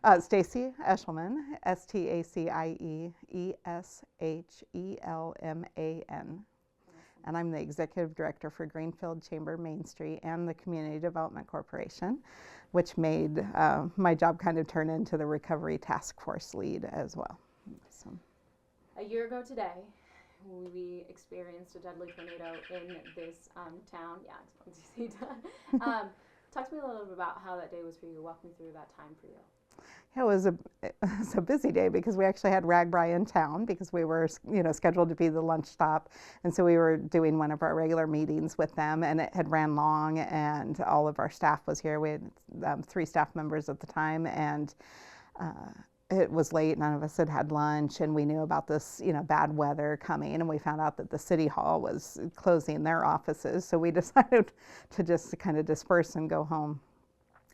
Stacie Eshelman, Stacie Eshelman, and I'm the Executive Director for Greenfield Chamber Main Street and the Community Development Corporation, which made my job kind of turn into the Recovery Task Force lead as well. So. A year ago today, we experienced a deadly tornado in this town. Yeah, it's easy to. Talk to me a little bit about how that day was for you. Walk me through that time for you. It was a busy day because we actually had RAGBRAI in town because we were, scheduled to be the lunch stop, and so we were doing one of our regular meetings with them, and it had ran long, and all of our staff was here. We had 3 staff members at the time, and it was late. None of us had had lunch, and we knew about this, bad weather coming, and we found out that the city hall was closing their offices, so we decided to just kind of disperse and go home.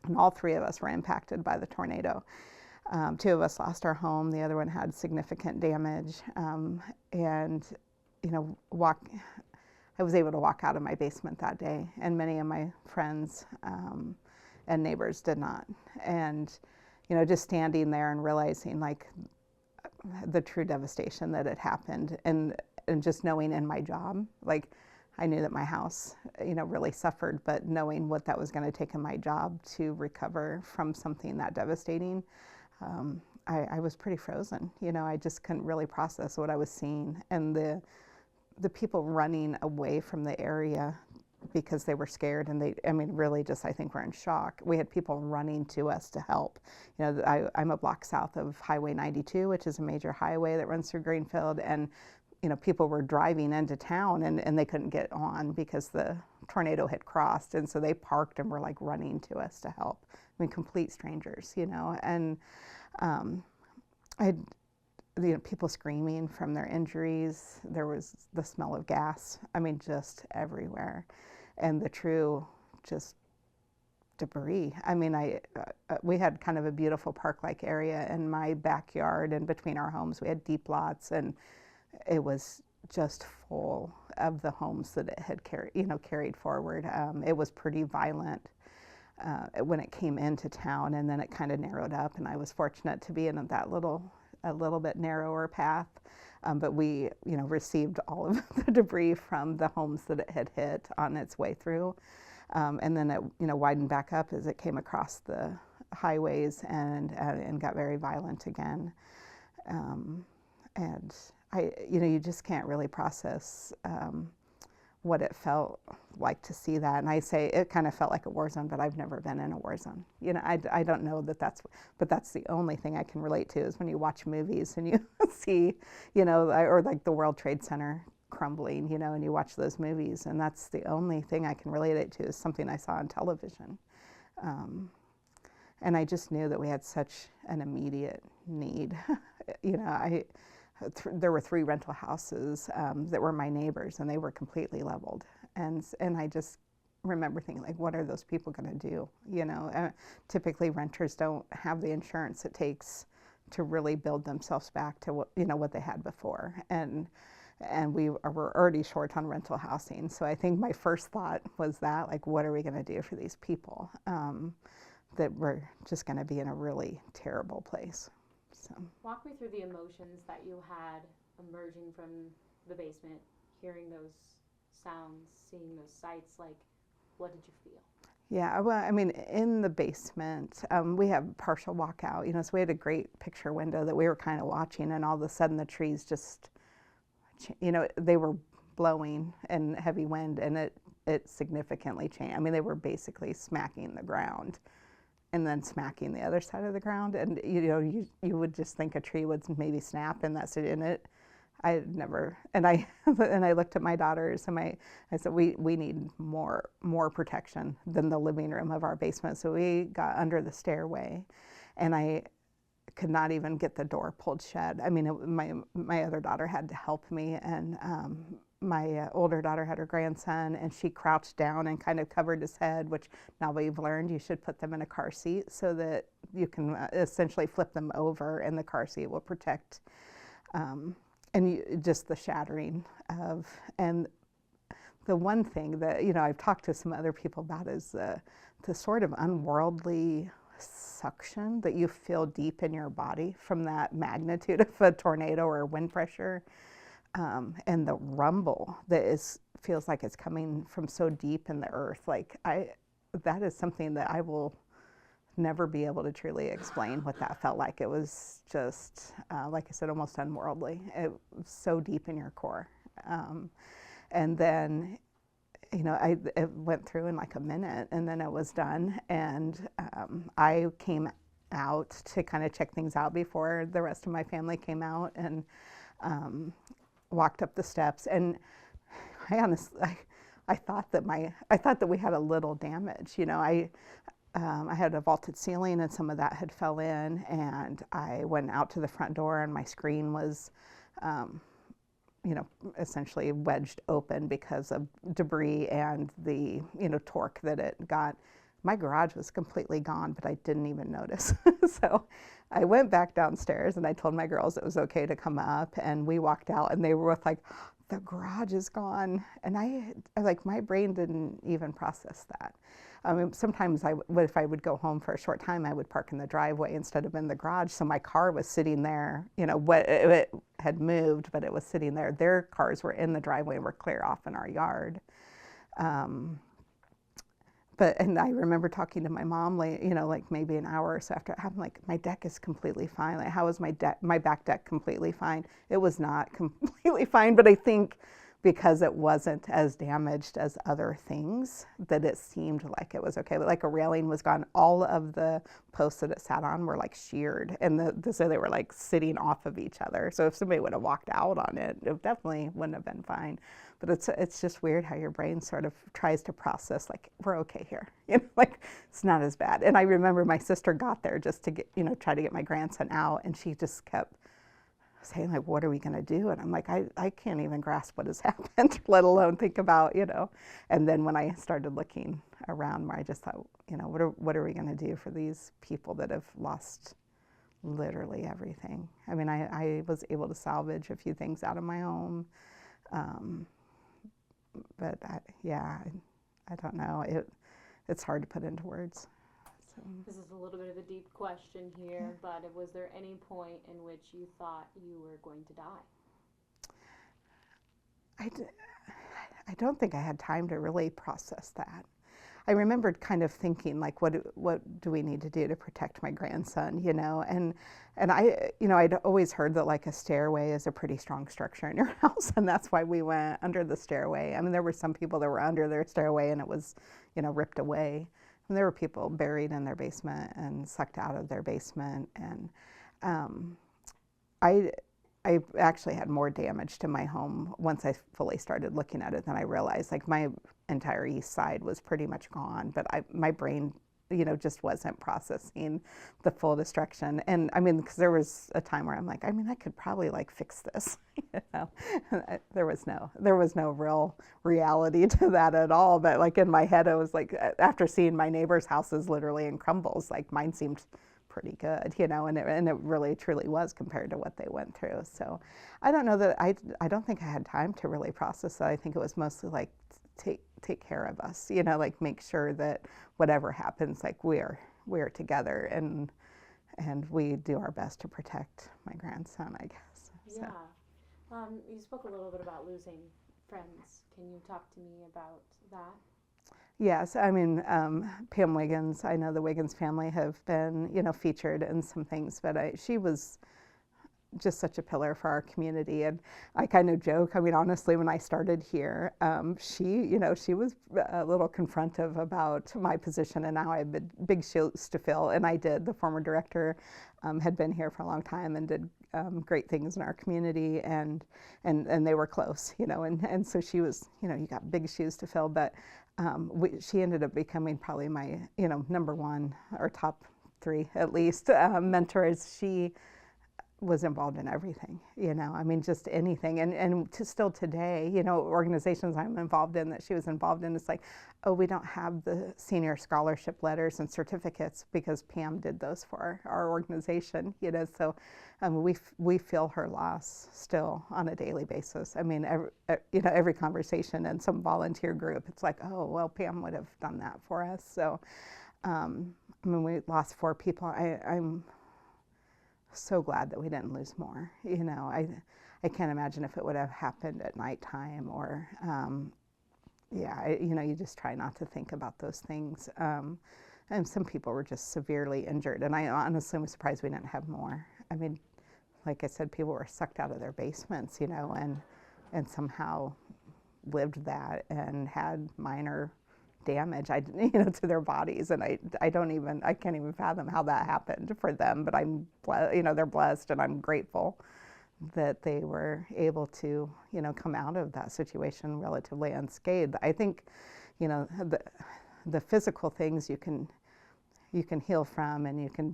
And all 3 of us were impacted by the tornado. 2 of us lost our home. The other one had significant damage. And, I was able to walk out of my basement that day, and many of my friends and neighbors did not. And, just standing there and realizing like the true devastation that had happened, and just knowing in my job, like, I knew that my house, really suffered, but knowing what that was going to take in my job to recover from something that devastating, I was pretty frozen. I just couldn't really process what I was seeing, and the people running away from the area because they were scared, and really just, I think, were in shock. We had people running to us to help. I'm a block south of Highway 92, which is a major highway that runs through Greenfield, and people were driving into town, and they couldn't get on because the tornado had crossed, and so they parked and were like running to us to help. Complete strangers, and people screaming from their injuries. There was the smell of gas, just everywhere, and the true just debris. We had kind of a beautiful park-like area in my backyard, and between our homes we had deep lots, and it was just full of the homes that it had carried forward. It was pretty violent when it came into town, and then it kind of narrowed up, and I was fortunate to be in that a little bit narrower path. But we, received all of the debris from the homes that it had hit on its way through. And then it, widened back up as it came across the highways and got very violent again. And you just can't really process what it felt like to see that. And I say it kind of felt like a war zone, but I've never been in a war zone. I don't know but that's the only thing I can relate to is when you watch movies and you see, or like the World Trade Center crumbling, and you watch those movies, and that's the only thing I can relate it to is something I saw on television. And I just knew that we had such an immediate need. There were 3 rental houses that were my neighbors, and they were completely leveled. And I just remember thinking, like, what are those people going to do? Typically renters don't have the insurance it takes to really build themselves back to what they had before. And we were already short on rental housing. So I think my first thought was that, like, what are we going to do for these people that were just going to be in a really terrible place? So. Walk me through the emotions that you had emerging from the basement, hearing those sounds, seeing those sights. Like, what did you feel? Yeah, well, in the basement, we have partial walkout, so we had a great picture window that we were kind of watching, and all of a sudden the trees just, they were blowing in heavy wind, and it significantly changed. They were basically smacking the ground and then smacking the other side of the ground, and you would just think a tree would maybe snap, and that's it. And I never. And I looked at my daughters, and I said, we need more protection than the living room of our basement. So we got under the stairway, and I could not even get the door pulled shut. My other daughter had to help me, and my older daughter had her grandson, and she crouched down and kind of covered his head, which now we've learned you should put them in a car seat so that you can essentially flip them over, and the car seat will protect. Just the shattering of, and the one thing that I've talked to some other people about is the sort of unworldly suction that you feel deep in your body from that magnitude of a tornado or wind pressure, and the rumble that feels like it's coming from so deep in the earth. Like that is something that I will never be able to truly explain what that felt like. It was just, like I said, almost unworldly. It was so deep in your core. And then, it went through in like a minute, and then it was done. And I came out to kind of check things out before the rest of my family came out, and walked up the steps. And I honestly, I thought that we had a little damage. I had a vaulted ceiling, and some of that had fell in, and I went out to the front door, and my screen was, essentially wedged open because of debris and the, torque that it got. My garage was completely gone, but I didn't even notice. So I went back downstairs, and I told my girls it was okay to come up, and we walked out, and they were both like, the garage is gone. And my brain didn't even process that. Sometimes if I would go home for a short time, I would park in the driveway instead of in the garage. So my car was sitting there, it had moved, but it was sitting there. Their cars were in the driveway and were clear off in our yard. And I remember talking to my mom, like maybe an hour or so after it happened, like, my deck is completely fine. Like, how is my back deck completely fine? It was not completely fine, but I think because it wasn't as damaged as other things, that it seemed like it was okay. But like a railing was gone. All of the posts that it sat on were like sheared, and so they were like sitting off of each other. So if somebody would have walked out on it, it definitely wouldn't have been fine. But it's just weird how your brain sort of tries to process, like, we're okay here, like it's not as bad. And I remember my sister got there just to get, try to get my grandson out, and she just kept saying, like, what are we going to do? And I'm like, I can't even grasp what has happened, let alone think about, And then when I started looking around more, I just thought, what are we going to do for these people that have lost literally everything? I mean, I was able to salvage a few things out of my home. But I don't know. It's hard to put into words. So. This is a little bit of a deep question here, but was there any point in which you thought you were going to die? I don't think I had time to really process that. I remembered kind of thinking, like, what do we need to do to protect my grandson, and I'd always heard that, like, a stairway is a pretty strong structure in your house, and that's why we went under the stairway. I mean, there were some people that were under their stairway and it was, ripped away. And there were people buried in their basement and sucked out of their basement. And I actually had more damage to my home once I fully started looking at it than I realized. Like, my entire east side was pretty much gone, but my brain, just wasn't processing the full destruction. And I mean, because there was a time where I'm like, I could probably, like, fix this. There was no real reality to that at all. But, like, in my head, I was like, after seeing my neighbor's houses literally in crumbles, like, mine seemed pretty good, and it really truly was compared to what they went through. So I don't know that I don't think I had time to really process that. I think it was mostly like, take care of us, like, make sure that whatever happens, like, we are together, and we do our best to protect my grandson, I guess. So. Yeah. You spoke a little bit about losing friends. Can you talk to me about that? Yes, I mean, Pam Wiggins, I know the Wiggins family have been, featured in some things, but she was just such a pillar for our community. And I kind of joke, I mean, honestly, when I started here, she was a little confrontive about my position, and now I have big shoes to fill. And I did. The former director had been here for a long time and did great things in our community, and they were close, and so she was, you got big shoes to fill. But she ended up becoming probably my, number one or top three at least mentors. She was involved in everything, just anything. And still today, organizations I'm involved in that she was involved in, it's like, oh, we don't have the senior scholarship letters and certificates because Pam did those for our organization, so we feel her loss still on a daily basis. I mean, every conversation and some volunteer group, it's like, oh, well, Pam would have done that for us. So I mean, we lost 4 people. I'm so glad that we didn't lose more. I can't imagine if it would have happened at nighttime or, you just try not to think about those things. And some people were just severely injured. And I honestly was surprised we didn't have more. I mean, like I said, people were sucked out of their basements, and somehow lived that and had minor damage, to their bodies. And I can't even fathom how that happened for them. But they're blessed, and I'm grateful that they were able to, come out of that situation relatively unscathed. I think, the physical things you can heal from, and you can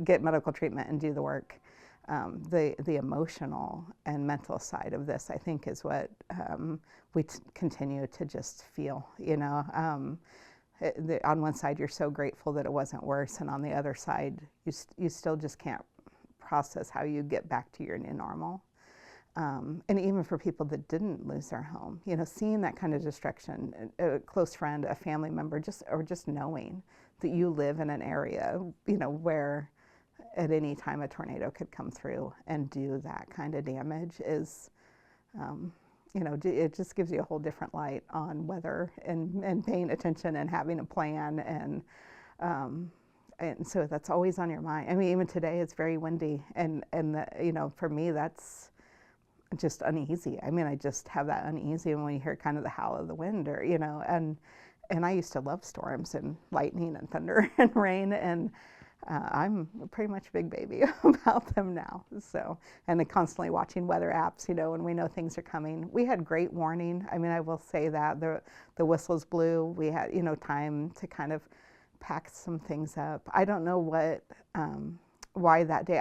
get medical treatment and do the work. The emotional and mental side of this, I think, is what we continue to just feel. On one side, you're so grateful that it wasn't worse, and on the other side, you still just can't process how you get back to your new normal. And even for people that didn't lose their home, seeing that kind of destruction, a close friend, a family member, just knowing that you live in an area, where at any time a tornado could come through and do that kind of damage is, it just gives you a whole different light on weather and paying attention and having a plan. And so that's always on your mind. I mean, even today it's very windy, and for me that's just uneasy. I mean, I just have that uneasy when you hear kind of the howl of the wind, or and I used to love storms and lightning and thunder and rain, and I'm pretty much a big baby about them now. So, and then constantly watching weather apps, when we know things are coming. We had great warning. I mean, I will say that the whistles blew. We had, time to kind of pack some things up. I don't know why that day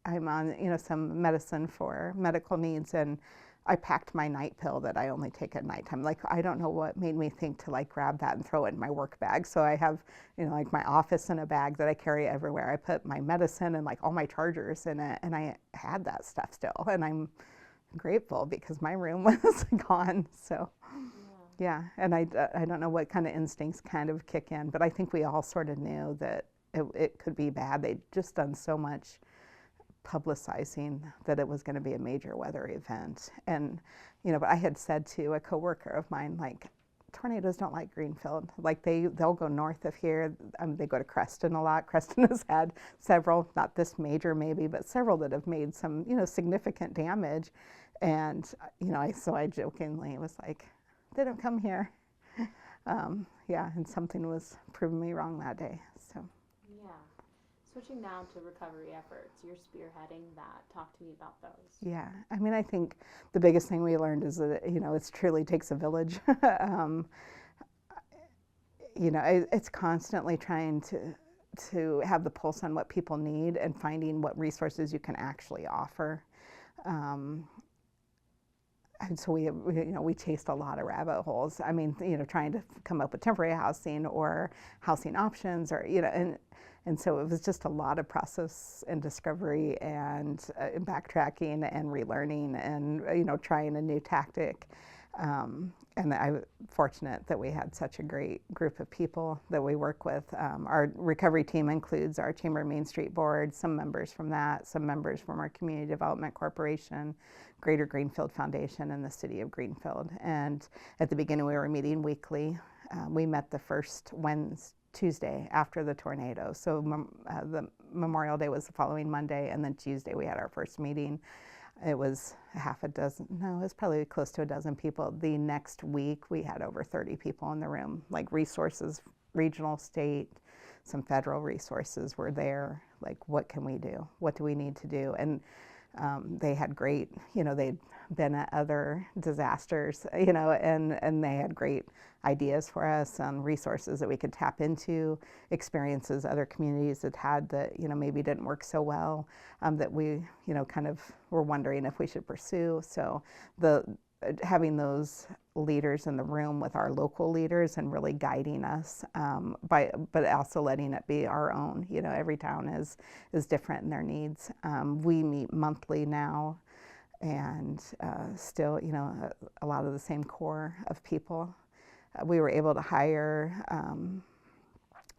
I'm on, some medicine for medical needs, and I packed my night pill that I only take at nighttime. Like, I don't know what made me think to grab that and throw it in my work bag. So I have, my office in a bag that I carry everywhere. I put my medicine and all my chargers in it, and I had that stuff still. And I'm grateful because my room was gone. So yeah, and I don't know what kind of instincts kind of kick in, but I think we all sort of knew that it could be bad. They'd just done so much publicizing that it was going to be a major weather event. And, but I had said to a coworker of mine, tornadoes don't like Greenfield. They'll go north of here. They go to Creston a lot. Creston has had several, not this major maybe, but several that have made some, significant damage. And, so I jokingly was like, they don't come here. And something was proving me wrong that day. So. Yeah. Switching now to recovery efforts, you're spearheading that. Talk to me about those. Yeah, I mean, I think the biggest thing we learned is that, it truly takes a village. It's constantly trying to have the pulse on what people need and finding what resources you can actually offer. And so we chased a lot of rabbit holes. I mean, trying to come up with temporary housing or housing options, or and so it was just a lot of process and discovery and backtracking and relearning and trying a new tactic. And I'm fortunate that we had such a great group of people that we work with. Our recovery team includes our Chamber of Main Street Board, some members from that, some members from our Community Development Corporation, Greater Greenfield Foundation, and the City of Greenfield. And at the beginning, we were meeting weekly. We met the first Tuesday after the tornado. So the Memorial Day was the following Monday, and then Tuesday we had our first meeting. It was it was probably close to a dozen people. The next week we had over 30 people in the room, resources, regional, state, some federal resources were there. What can we do? What do we need to do? And they had great, they'd been at other disasters, and they had great ideas for us on resources that we could tap into, experiences other communities had that, maybe didn't work so well, that we, kind of were wondering if we should pursue. So having those leaders in the room with our local leaders and really guiding us, but also letting it be our own. Every town is different in their needs. We meet monthly now, and still, a lot of the same core of people. We were able to hire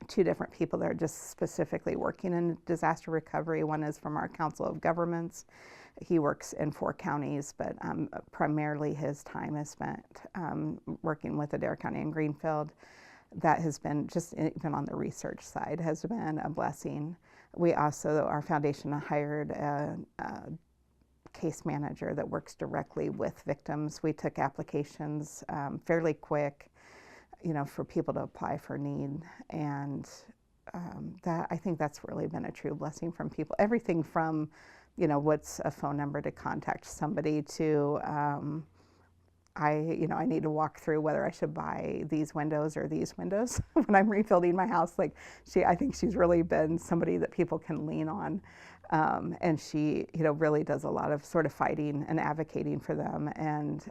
two different people that are just specifically working in disaster recovery. One is from our Council of Governments. He works in 4 counties, but primarily his time is spent working with Adair County and Greenfield. That has been, just even on the research side, has been a blessing. We also, our foundation hired a case manager that works directly with victims. We took applications fairly quick, for people to apply for need, and that, I think that's really been a true blessing from people. Everything from, what's a phone number to contact somebody to, I need to walk through whether I should buy these windows or these windows when I'm rebuilding my house. Like I think she's really been somebody that people can lean on. And she, really does a lot of sort of fighting and advocating for them. And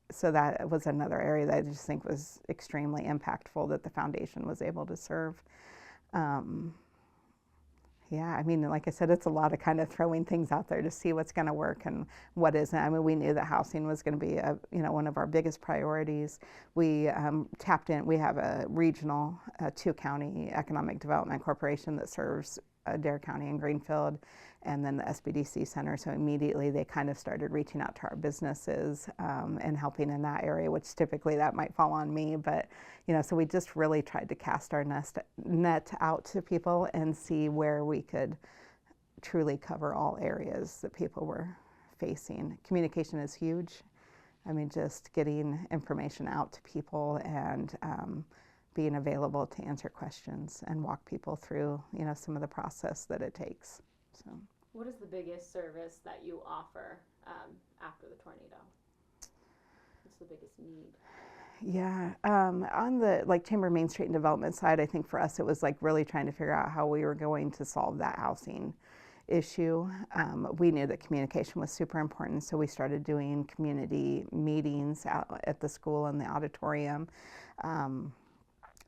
so that was another area that I just think was extremely impactful that the foundation was able to serve. Yeah, I mean, like I said, it's a lot of kind of throwing things out there to see what's going to work and what isn't. I mean, we knew that housing was going to be one of our biggest priorities. We tapped in. We have a regional 2-county economic development corporation that serves Adair County and Greenfield, and then the SBDC Center. So immediately they kind of started reaching out to our businesses and helping in that area, which typically that might fall on me. But, so we just really tried to cast our net out to people and see where we could truly cover all areas that people were facing. Communication is huge. I mean, just getting information out to people and being available to answer questions and walk people through, some of the process that it takes. So, what is the biggest service that you offer after the tornado? What's the biggest need? Yeah, on the Chamber Main Street and Development side, I think for us it was really trying to figure out how we were going to solve that housing issue. We knew that communication was super important, so we started doing community meetings out at the school in the auditorium.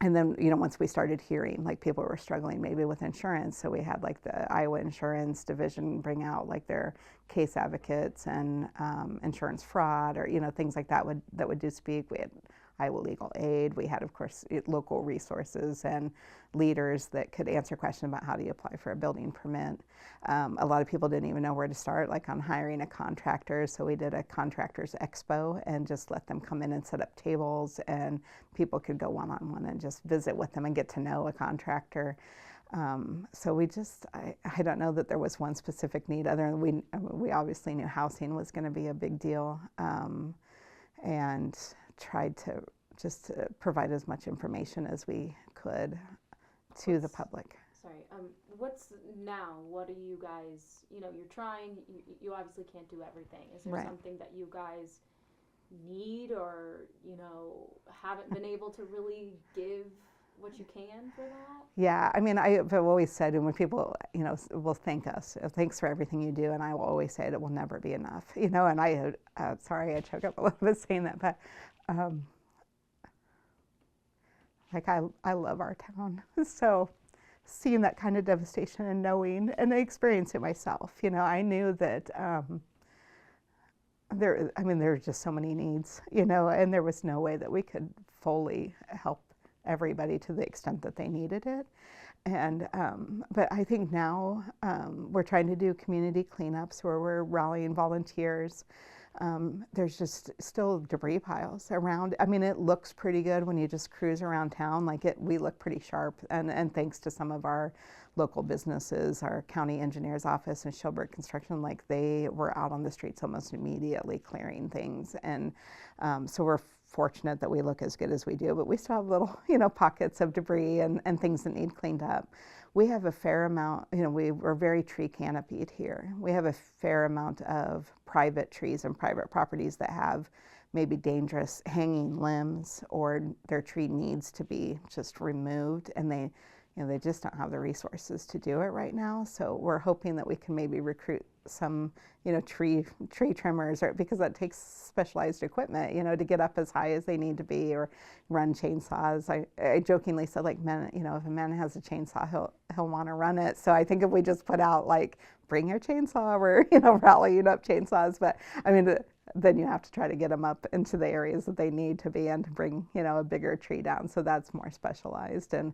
And then, once we started hearing, people were struggling maybe with insurance, so we had the Iowa Insurance Division bring out their case advocates and insurance fraud, or things like that would do speak. We had Iowa Legal Aid. We had, of course, local resources and leaders that could answer questions about how do you apply for a building permit. A lot of people didn't even know where to start, on hiring a contractor. So we did a contractors expo and just let them come in and set up tables, and people could go one-on-one and just visit with them and get to know a contractor. So we just, I don't know that there was one specific need, other than we obviously knew housing was going to be a big deal, and tried to just provide as much information as we could to the public. Sorry, what's now? What are you guys, you're trying, you obviously can't do everything. Is there something that you guys need or, haven't been able to really give what you can for that? Yeah, I mean, I've always said, and when people, will thank us, thanks for everything you do, and I will always say it will never be enough, and I, sorry, I choke up a little bit saying that, but I love our town. So seeing that kind of devastation and knowing, and I experienced it myself, I knew that there are just so many needs, and there was no way that we could fully help everybody to the extent that they needed it. And but I think now we're trying to do community cleanups where we're rallying volunteers. There's just still debris piles around. I mean, it looks pretty good when you just cruise around town. We look pretty sharp, and thanks to some of our local businesses, our county engineer's office and Schilberg Construction, they were out on the streets almost immediately clearing things. And so we're fortunate that we look as good as we do, but we still have little, pockets of debris and things that need cleaned up. We have a fair amount, we're very tree canopied here. We have a fair amount of private trees and private properties that have maybe dangerous hanging limbs, or their tree needs to be just removed, and they just don't have the resources to do it right now. So we're hoping that we can maybe recruit some, tree trimmers, because that takes specialized equipment, to get up as high as they need to be, or run chainsaws. I jokingly said, men, if a man has a chainsaw, he'll want to run it. So I think if we just put out bring your chainsaw, we're rallying up chainsaws. But I mean, then you have to try to get them up into the areas that they need to be in to bring, a bigger tree down. So that's more specialized. And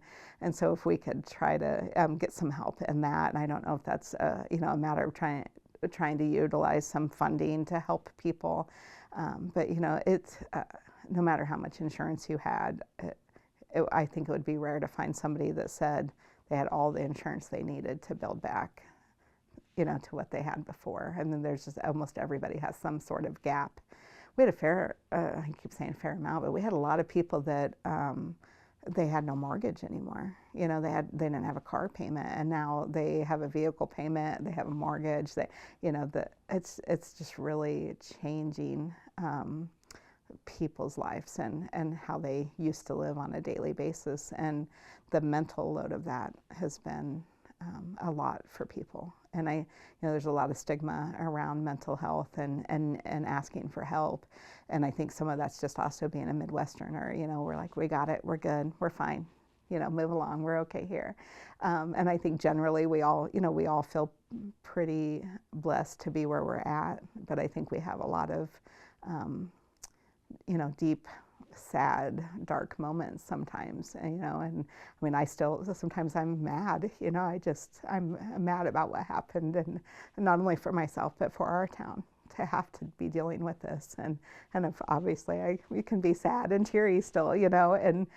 so if we could try to get some help in that, and I don't know if that's, a matter of trying to utilize some funding to help people. But, it's, no matter how much insurance you had, I think it would be rare to find somebody that said they had all the insurance they needed to build back, to what they had before. And then there's just almost everybody has some sort of gap. We had a fair, I keep saying fair amount, but we had a lot of people that they had no mortgage anymore. They didn't have a car payment, and now they have a vehicle payment. They have a mortgage. It's just really changing people's lives and how they used to live on a daily basis. And the mental load of that has been a lot for people. And there's a lot of stigma around mental health and asking for help. And I think some of that's just also being a Midwesterner. We're like, we got it, we're good, we're fine. Move along, we're okay here. And I think generally we all feel pretty blessed to be where we're at. But I think we have a lot of, deep, sad, dark moments sometimes, and I mean, sometimes I'm mad, I'm mad about what happened, and not only for myself, but for our town to have to be dealing with this. And if obviously we can be sad and teary still, and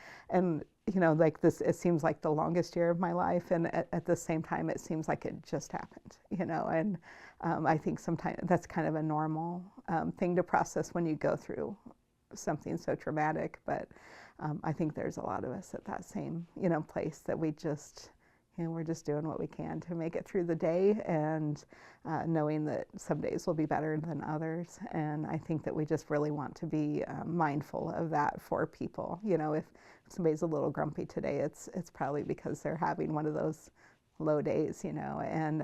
like this, it seems like the longest year of my life, and at the same time, it seems like it just happened, and I think sometimes that's kind of a normal thing to process when you go through something so traumatic. But I think there's a lot of us at that same, place that we just, we're just doing what we can to make it through the day, and knowing that some days will be better than others. And I think that we just really want to be mindful of that for people. If somebody's a little grumpy today, it's probably because they're having one of those low days, and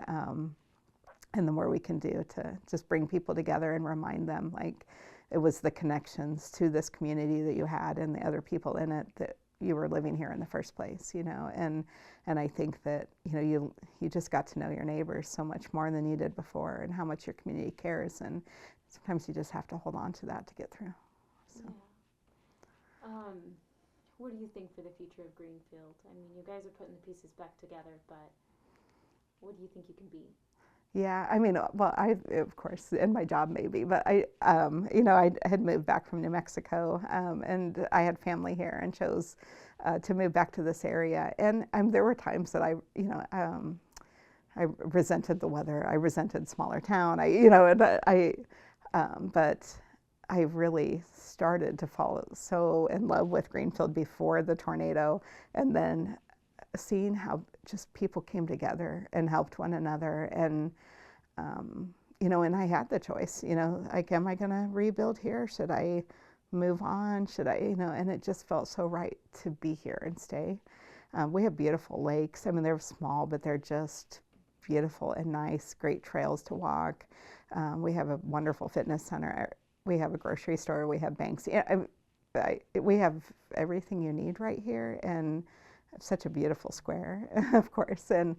the more we can do to just bring people together and remind them, like, it was the connections to this community that you had and the other people in it that you were living here in the first place, and I think that, you just got to know your neighbors so much more than you did before, and how much your community cares, and sometimes you just have to hold on to that to get through. So. Yeah. What do you think for the future of Greenfield? I mean, you guys are putting the pieces back together, but what do you think you can be? Yeah, I mean, well, I, of course, in my job maybe, but I had moved back from New Mexico, and I had family here and chose to move back to this area. And there were times that I resented the weather. I resented smaller town. But I really started to fall so in love with Greenfield before the tornado, and then seeing how just people came together and helped one another. And and I had the choice, like, am I going to rebuild here? Should I move on? Should I, and it just felt so right to be here and stay. We have beautiful lakes. I mean, they're small, but they're just beautiful and nice, great trails to walk. We have a wonderful fitness center. We have a grocery store. We have banks. We have everything you need right here, and such a beautiful square, of course. And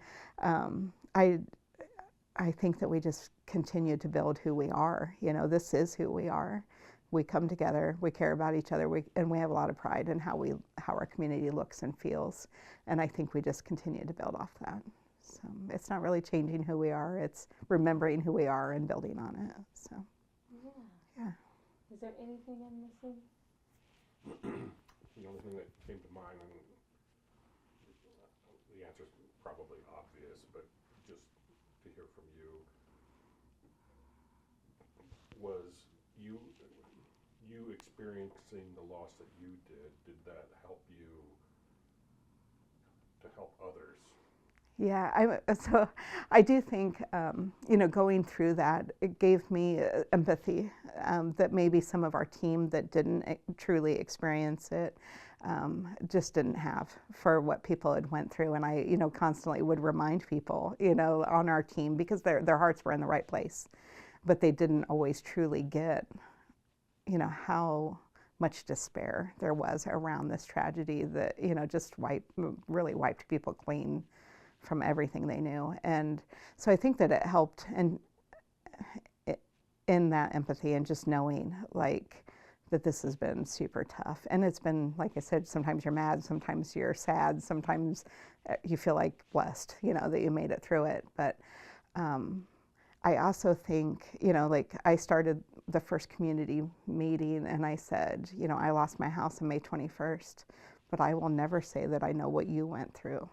I think that we just continue to build who we are. This is who we are. We come together, we care about each other, and we have a lot of pride in how our community looks and feels. And I think we just continue to build off that. So it's not really changing who we are, it's remembering who we are and building on it. So yeah. Is there anything I'm missing? The only thing that came to mind, and the answer's probably obvious, but just to hear from you, was you experiencing the loss that you did that help you to help others? Yeah, so I do think, going through that, it gave me empathy that maybe some of our team that didn't truly experience it just didn't have for what people had went through. And I, constantly would remind people, on our team, because their hearts were in the right place, but they didn't always truly get, how much despair there was around this tragedy that, just really wiped people clean from everything they knew. And so I think that it helped, and in that empathy and just knowing like that this has been super tough. And it's been, like I said, sometimes you're mad, sometimes you're sad, sometimes you feel like blessed, you know, that you made it through it. But I also think, you know, like I started the first community meeting and I said, you know, I lost my house on May 21st, but I will never say that I know what you went through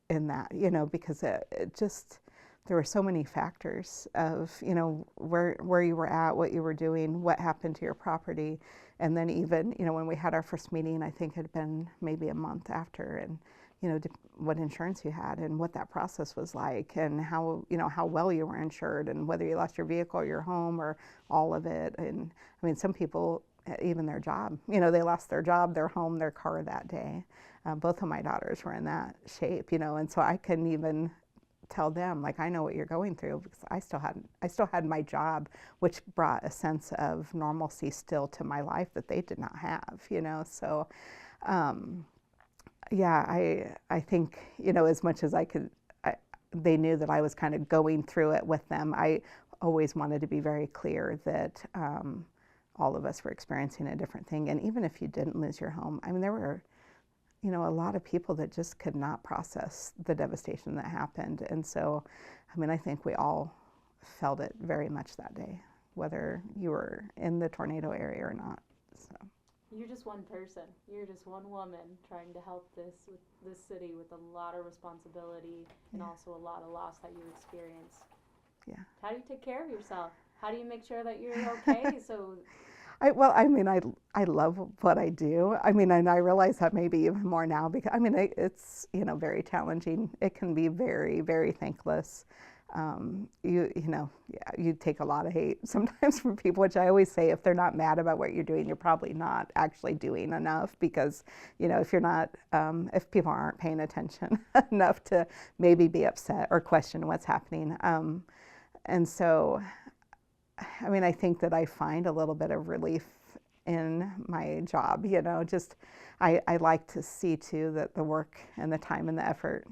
in that, you know, because it just, there were so many factors of, you know, where you were at, what you were doing, what happened to your property. And then even, you know, when we had our first meeting, I think it had been maybe a month after, and, you know, what insurance you had and what that process was like and how, you know, how well you were insured and whether you lost your vehicle or your home or all of it. And I mean, some people, even their job, you know, they lost their job, their home, their car that day. Both of my daughters were in that shape, you know, and so I couldn't even tell them, like, I know what you're going through, because I still had my job, which brought a sense of normalcy still to my life that they did not have, you know. So yeah, I think, you know, as much as I could, they knew that I was kind of going through it with them. I always wanted to be very clear that all of us were experiencing a different thing. And even if you didn't lose your home, I mean, there were, you know, a lot of people that just could not process the devastation that happened. And so, I mean, I think we all felt it very much that day, whether you were in the tornado area or not. So. You're just one person. You're just one woman trying to help this city with a lot of responsibility and also a lot of loss that you experience. Yeah. How do you take care of yourself? How do you make sure that you're okay? So. Well, I mean, I love what I do. I mean, and I realize that maybe even more now because, I mean, it's, you know, very challenging. It can be very, very thankless. You know, yeah, you take a lot of hate sometimes from people, which I always say, if they're not mad about what you're doing, you're probably not actually doing enough, because, you know, if you're not, if people aren't paying attention enough to maybe be upset or question what's happening. And so, I mean, I think that I find a little bit of relief in my job, you know, just I like to see too that the work and the time and the effort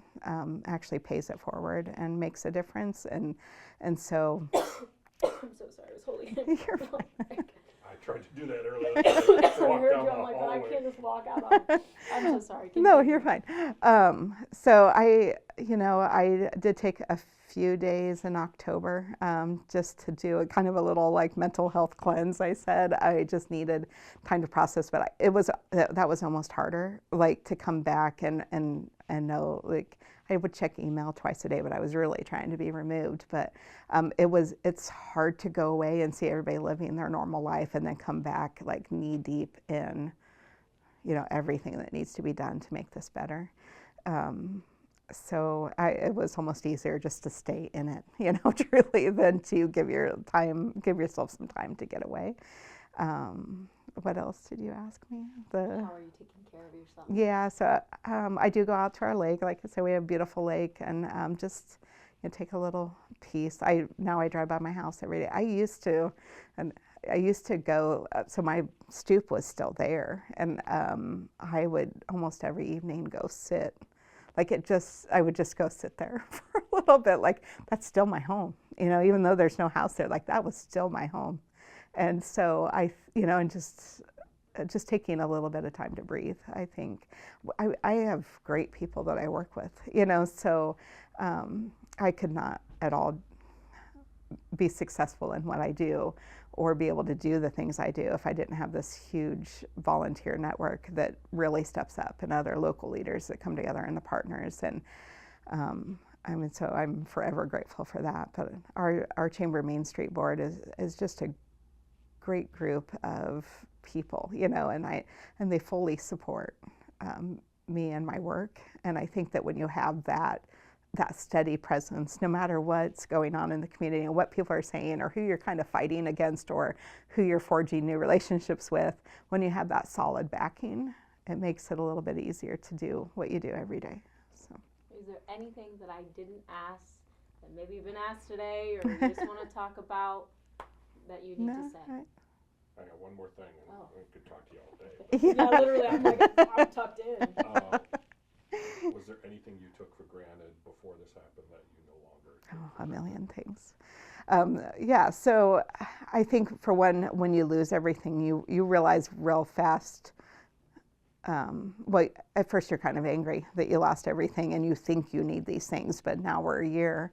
actually pays it forward and makes a difference. And so. I'm so sorry, I was holding it. You're fine. I tried to do that earlier. I heard you, I'm like, I can't just walk out on. I'm so sorry. No, you're fine. So you know, I did take a few days in October just to do a kind of a little like mental health cleanse. I said I just needed time to process, but that was almost harder, like to come back and know, like I would check email twice a day, but I was really trying to be removed. But it's hard to go away and see everybody living their normal life and then come back like knee deep in, you know, everything that needs to be done to make this better. So it was almost easier just to stay in it, you know, truly, than to give yourself some time to get away. What else did you ask me? How are you taking care of yourself? Yeah, so I do go out to our lake. Like I said, we have a beautiful lake, and just, you know, take a little piece. Now I drive by my house every day. I used to go, so my stoop was still there, and I would almost every evening go sit. Like I would just go sit there for a little bit. Like, that's still my home, you know, even though there's no house there, like that was still my home. And so you know, and just taking a little bit of time to breathe, I think. I have great people that I work with, you know, so I could not at all be successful in what I do or be able to do the things I do if I didn't have this huge volunteer network that really steps up, and other local leaders that come together and the partners. And I mean, so I'm forever grateful for that. But our Chamber Main Street Board is just a great group of people, you know, and they fully support me and my work. And I think that when you have that steady presence, no matter what's going on in the community and what people are saying or who you're kind of fighting against or who you're forging new relationships with, when you have that solid backing, it makes it a little bit easier to do what you do every day. So. Is there anything that I didn't ask that maybe you've been asked today, or you just want to talk about that you need to say? I got one more thing, and I could talk to you all day. Yeah, literally, I'm like, I'm tucked in. Was there anything you took for granted before this happened that you no longer? Oh, a million things. Yeah, so I think for one, when you lose everything, you realize real fast. Well, at first you're kind of angry that you lost everything and you think you need these things, but now we're a year,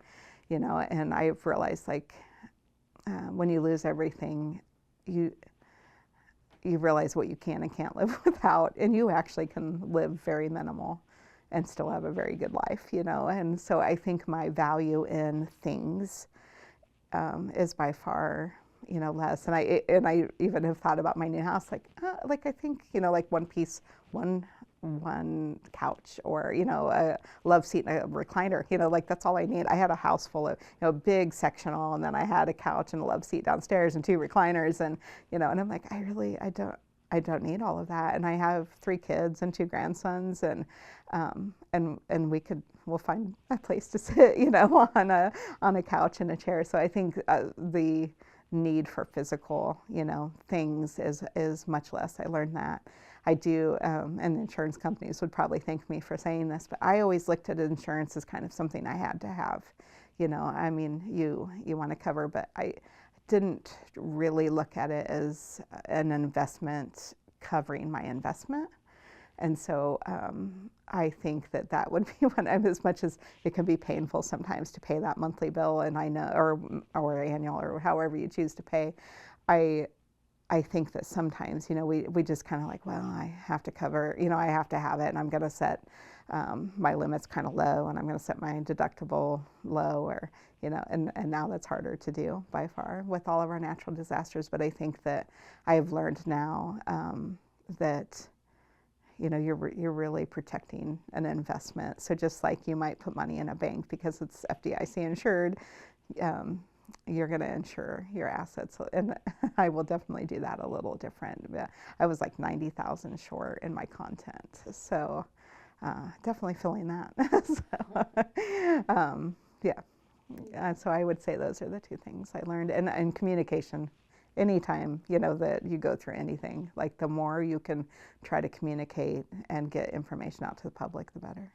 and I've realized like when you lose everything, you realize what you can and can't live without, and you actually can live very minimal and still have a very good life, and so I think my value in things is by far less, and I even have thought about my new house like I think like one couch or a love seat and a recliner, like that's all I need. I had a house full of big sectional, and then I had a couch and a love seat downstairs and 2 recliners, and and I'm like I don't need all of that, and I have 3 kids and 2 grandsons, and we'll find a place to sit, on a couch and a chair. So I think the need for physical, things is much less. I learned that. I do, and insurance companies would probably thank me for saying this, but I always looked at insurance as kind of something I had to have. I mean, you want to cover, but I didn't really look at it as an investment covering my investment. And so I think that would be one, as much as it can be painful sometimes to pay that monthly bill, and I know, or annual, or however you choose to pay, I think that sometimes, we just kind of like, well, I have to cover, I have to have it, and I'm going to set my limits kind of low, and I'm going to set my deductible low, or, and now that's harder to do by far with all of our natural disasters. But I think that I have learned now that you're really protecting an investment. So just like you might put money in a bank because it's FDIC insured, you're going to insure your assets. And I will definitely do that a little different. I was like 90,000 short in my content. So definitely feeling that. So, yeah. So I would say those are the 2 things I learned. And communication. Anytime, that you go through anything, like the more you can try to communicate and get information out to the public, the better.